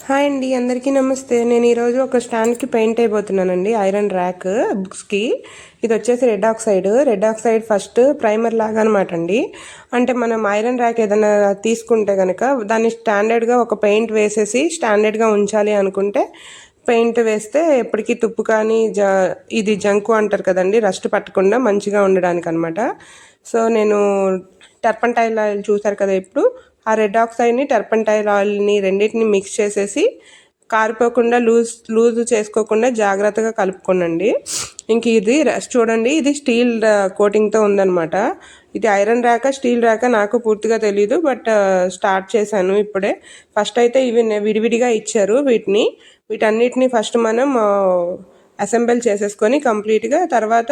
Hi అండి, అందరికీ నమస్తే. నేను ఈరోజు ఒక స్టాండ్కి పెయింట్ అయిపోతున్నానండి. ఐరన్ ర్యాక్ బుక్స్కి. ఇది వచ్చేసి రెడ్ ఆక్సైడ్ ఫస్ట్ ప్రైమర్ లాగా అనమాట అండి. అంటే మనం ఐరన్ ర్యాక్ ఏదైనా తీసుకుంటే కనుక దాన్ని స్టాండర్డ్గా ఒక పెయింట్ వేసేసి స్టాండర్డ్గా ఉంచాలి అనుకుంటే పెయింట్ వేస్తే ఎప్పటికీ తుప్పు కానీ ఇది జంకు అంటారు కదండి, రస్ట్ పట్టకుండా మంచిగా ఉండడానికి అనమాట. సో నేను టర్పంటైల్ ఆయిల్ చూసారు కదా, ఇప్పుడు ఆ రెడ్ ఆక్సైడ్ని టర్పంటైల్ ఆయిల్ని రెండింటిని మిక్స్ చేసేసి కారిపోకుండా లూజ్ చేసుకోకుండా జాగ్రత్తగా కలుపుకోనండి. ఇంక ఇది చూడండి, ఇది స్టీల్ కోటింగ్తో ఉందన్నమాట. ఇది ఐరన్ ర్యాక స్టీల్ ర్యాక నాకు పూర్తిగా తెలీదు, బట్ స్టార్ట్ చేశాను ఇప్పుడే. ఫస్ట్ అయితే ఇవి విడివిడిగా ఇచ్చారు. వీటన్నిటిని ఫస్ట్ మనం అసెంబుల్ చేసేసుకొని కంప్లీట్గా, తర్వాత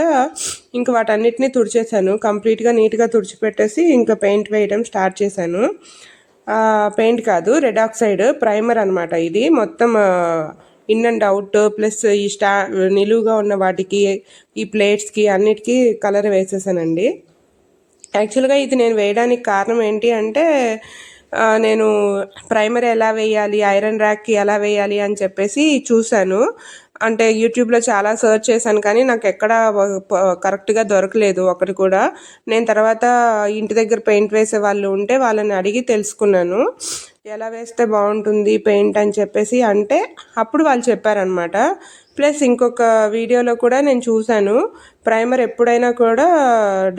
ఇంక వాటన్నిటిని తుడిచేసాను. కంప్లీట్గా నీట్గా తుడిచిపెట్టేసి ఇంకా పెయింట్ వేయడం స్టార్ట్ చేశాను. పెయింట్ కాదు, రెడ్ ఆక్సైడ్ ప్రైమర్ అనమాట. ఇది మొత్తం ఇన్ అండ్ అవుట్ ప్లస్ ఈ నిలువుగా ఉన్న వాటికి, ఈ ప్లేట్స్కి అన్నిటికీ కలర్ వేసేసానండి. యాక్చువల్గా ఇది నేను వేయడానికి కారణం ఏంటి అంటే, నేను ప్రైమర్ ఎలా వేయాలి, ఐరన్ ర్యాక్కి ఎలా వేయాలి అని చెప్పేసి చూశాను. అంటే యూట్యూబ్లో చాలా సర్చ్ చేశాను, కానీ నాకు ఎక్కడ కరెక్ట్గా దొరకలేదు ఒకటి కూడా. నేను తర్వాత ఇంటి దగ్గర పెయింట్ వేసే వాళ్ళు ఉంటే వాళ్ళని అడిగి తెలుసుకున్నాను ఎలా వేస్తే బాగుంటుంది పెయింట్ అని చెప్పేసి. అంటే అప్పుడు వాళ్ళు చెప్పారనమాట. ప్లస్ ఇంకొక వీడియోలో కూడా నేను చూశాను, ప్రైమర్ ఎప్పుడైనా కూడా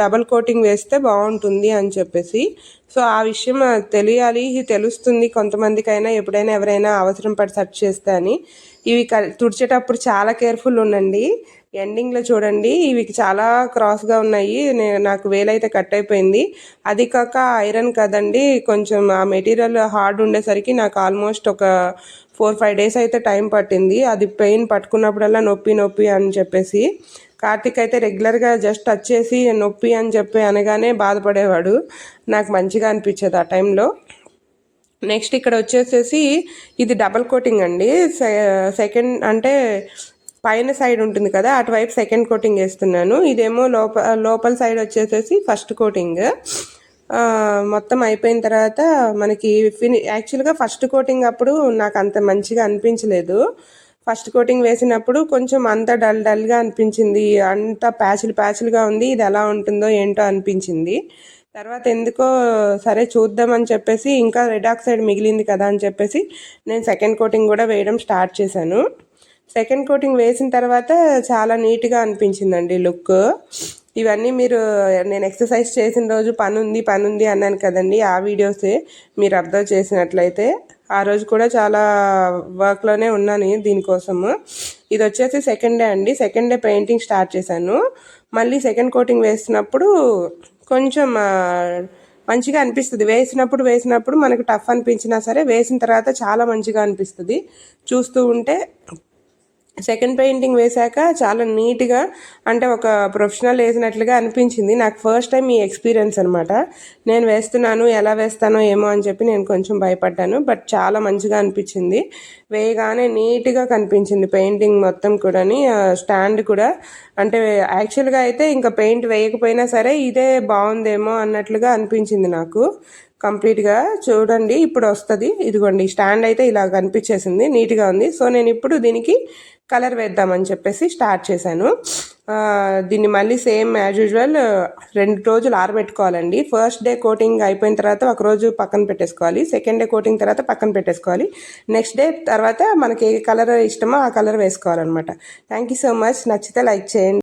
డబల్ కోటింగ్ వేస్తే బాగుంటుంది అని చెప్పేసి. సో ఆ విషయం తెలియాలి, తెలుస్తుంది కొంతమందికైనా, ఎప్పుడైనా ఎవరైనా అవసరం పడి సెర్చ్ చేస్తే అని. ఇవి తుడిచేటప్పుడు చాలా కేర్ఫుల్ ఉండండి. ఎండింగ్లో చూడండి, ఇవి చాలా క్రాస్గా ఉన్నాయి. నాకు వేలైతే కట్ అయిపోయింది. అది కాక ఐరన్ కదండి, కొంచెం ఆ మెటీరియల్ హార్డ్ ఉండేసరికి నాకు ఆల్మోస్ట్ ఒక 4-5 డేస్ అయితే టైం పట్టింది. అది పెయిన్ పట్టుకున్నప్పుడల్లా నొప్పి అని చెప్పేసి. కార్తిక్ అయితే రెగ్యులర్గా జస్ట్ టచ్ చేసి నొప్పి అని చెప్పి అనగానే బాధపడేవాడు. నాకు మంచిగా అనిపించేది ఆ టైంలో. నెక్స్ట్ ఇక్కడ వచ్చేసేసి ఇది డబల్ కోటింగ్ అండి. సెకండ్ అంటే పైన సైడ్ ఉంటుంది కదా, అటువైపు సెకండ్ కోటింగ్ వేస్తున్నాను. ఇదేమో లోపల సైడ్ వచ్చేసేసి ఫస్ట్ కోటింగ్. మొత్తం అయిపోయిన తర్వాత మనకి యాక్చువల్గా ఫస్ట్ కోటింగ్ అప్పుడు నాకు అంత మంచిగా అనిపించలేదు. ఫస్ట్ కోటింగ్ వేసినప్పుడు కొంచెం అంత డల్గా అనిపించింది, అంత ప్యాచులుగా ఉంది. ఇది ఎలా ఉంటుందో ఏంటో అనిపించింది. తర్వాత ఎందుకో సరే చూద్దామని చెప్పేసి, ఇంకా రెడ్ ఆక్సైడ్ మిగిలింది కదా అని చెప్పేసి నేను సెకండ్ కోటింగ్ కూడా వేయడం స్టార్ట్ చేశాను. సెకండ్ కోటింగ్ వేసిన తర్వాత చాలా నీట్గా అనిపించిందండి లుక్. ఇవన్నీ మీరు నేను ఎక్సర్సైజ్ చేసిన రోజు పని ఉంది అన్నాను కదండి, ఆ వీడియోసే మీరు అబ్జర్వ్ చేసినట్లయితే. ఆ రోజు కూడా చాలా వర్క్లోనే ఉన్నాను దీనికోసము. ఇది వచ్చేసి సెకండ్ డే అండి. సెకండ్ డే పెయింటింగ్ స్టార్ట్ చేశాను. మళ్ళీ సెకండ్ కోటింగ్ వేసినప్పుడు కొంచెం మంచిగా అనిపిస్తుంది. వేసినప్పుడు మనకు టఫ్ అనిపించినా సరే వేసిన తర్వాత చాలా మంచిగా అనిపిస్తుంది చూస్తూ ఉంటే. సెకండ్ పెయింటింగ్ వేశాక చాలా నీట్గా, అంటే ఒక ప్రొఫెషనల్ వేసినట్లుగా అనిపించింది. నాకు ఫస్ట్ టైం ఈ ఎక్స్పీరియన్స్ అనమాట. నేను వేస్తున్నాను, ఎలా వేస్తానో ఏమో అని చెప్పి నేను కొంచెం భయపడ్డాను, బట్ చాలా మంచిగా అనిపించింది. వేయగానే నీట్గా కనిపించింది పెయింటింగ్ మొత్తం కూడాని. స్టాండ్ కూడా అంటే యాక్చువల్గా అయితే ఇంకా పెయింట్ వేయకపోయినా సరే ఇదే బాగుందేమో అన్నట్లుగా అనిపించింది నాకు. కంప్లీట్గా చూడండి ఇప్పుడు వస్తుంది. ఇదిగోండి, స్టాండ్ అయితే ఇలా కనిపించేసింది, నీట్గా ఉంది. సో నేను ఇప్పుడు దీనికి కలర్ వేద్దామని చెప్పేసి స్టార్ట్ చేశాను. దీన్ని మళ్ళీ సేమ్ యాజ్ యూజువల్ 2 రోజులు ఆరబెట్టుకోవాలండి. ఫస్ట్ డే కోటింగ్ అయిపోయిన తర్వాత ఒక రోజు పక్కన పెట్టేసుకోవాలి. సెకండ్ డే కోటింగ్ తర్వాత పక్కన పెట్టేసుకోవాలి. నెక్స్ట్ డే తర్వాత మనకి ఏ కలర్ ఇష్టమో ఆ కలర్ వేసుకోవాలన్నమాట. Thank you so much. నచ్చితే లైక్ చేయండి.